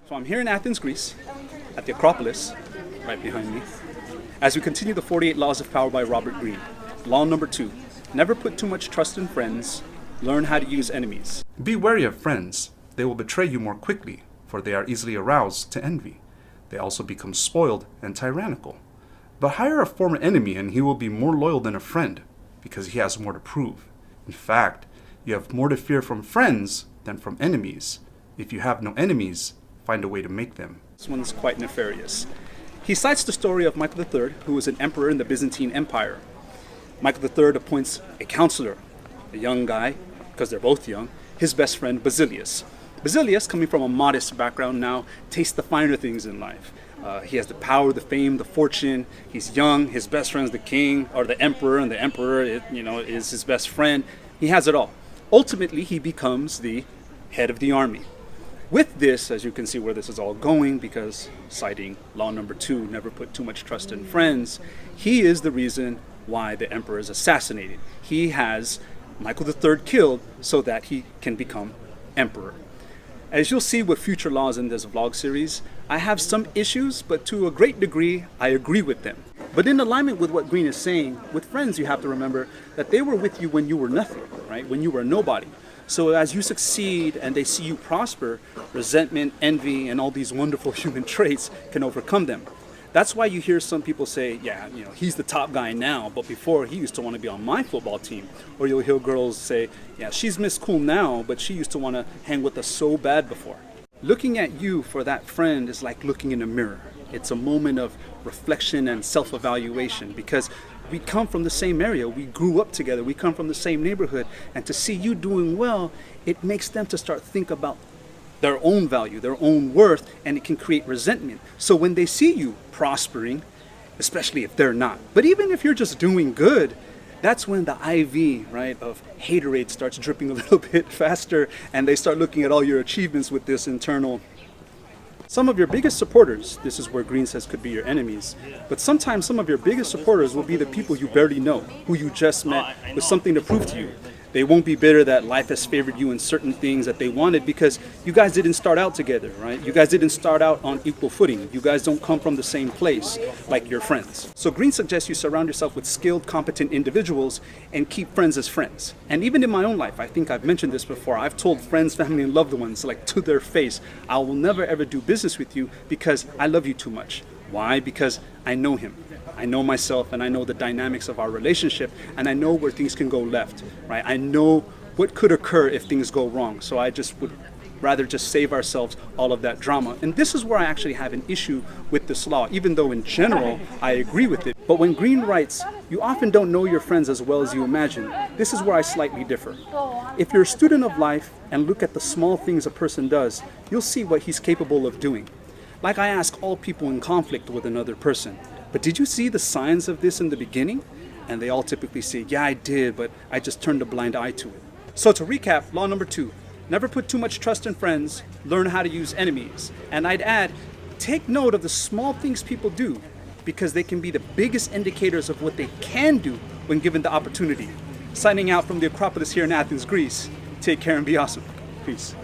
So I'm here in Athens, Greece, at the Acropolis, right behind me, as we continue the 48 Laws of Power by Robert Greene. Law number 2, never put too much trust in friends, learn how to use enemies. Be wary of friends. They will betray you more quickly, for they are easily aroused to envy. They also become spoiled and tyrannical. But hire a former enemy and he will be more loyal than a friend, because he has more to prove. In fact, you have more to fear from friends than from enemies. If you have no enemies, find a way to make them. This one's quite nefarious. He cites the story of Michael III, who was an emperor in the Byzantine Empire. Michael III appoints a counselor, a young guy, because they're both young, his best friend Basilius. Basilius, coming from a modest background now, tastes the finer things in life. He has the power, the fame, the fortune. He's young. His best friend's the king or the emperor, and the emperor, is his best friend. He has it all. Ultimately, he becomes the head of the army. With this, as you can see where this is all going, because citing law number 2, never put too much trust in friends, he is the reason why the emperor is assassinated. He has Michael III killed so that he can become emperor. As you'll see with future laws in this vlog series, I have some issues, but to a great degree, I agree with them. But in alignment with what Greene is saying, with friends you have to remember that they were with you when you were nothing, right? When you were nobody. So as you succeed and they see you prosper, resentment, envy, and all these wonderful human traits can overcome them. That's why you hear some people say, yeah, he's the top guy now, but before he used to want to be on my football team. Or you'll hear girls say, yeah, she's Miss Cool now, but she used to want to hang with us so bad before. Looking at you for that friend is like looking in a mirror. It's a moment of reflection and self-evaluation because we come from the same area. We grew up together. We come from the same neighborhood. And to see you doing well, it makes them to start think about their own value, their own worth, and it can create resentment. So when they see you prospering, especially if they're not, but even if you're just doing good, that's when the IV, right, of haterade starts dripping a little bit faster, and they start looking at all your achievements with this internal. Some of your biggest supporters, this is where Greene says could be your enemies, but sometimes some of your biggest supporters will be the people you barely know, who you just met with something to prove to you. They won't be bitter that life has favored you in certain things that they wanted because you guys didn't start out together, right? You guys didn't start out on equal footing. You guys don't come from the same place like your friends. So Greene suggests you surround yourself with skilled, competent individuals and keep friends as friends. And even in my own life, I think I've mentioned this before, I've told friends, family, and loved ones, like to their face, I will never ever do business with you because I love you too much. Why? Because I know him. I know myself and I know the dynamics of our relationship and I know where things can go left, right? I know what could occur if things go wrong. So I just would rather just save ourselves all of that drama. And this is where I actually have an issue with this law, even though in general I agree with it. But when Greene writes, you often don't know your friends as well as you imagine, this is where I slightly differ. If you're a student of life and look at the small things a person does, you'll see what he's capable of doing. Like I ask all people in conflict with another person, but did you see the signs of this in the beginning? And they all typically say, yeah, I did, but I just turned a blind eye to it. So to recap, law number 2, never put too much trust in friends, learn how to use enemies. And I'd add, take note of the small things people do because they can be the biggest indicators of what they can do when given the opportunity. Signing out from the Acropolis here in Athens, Greece, take care and be awesome. Peace.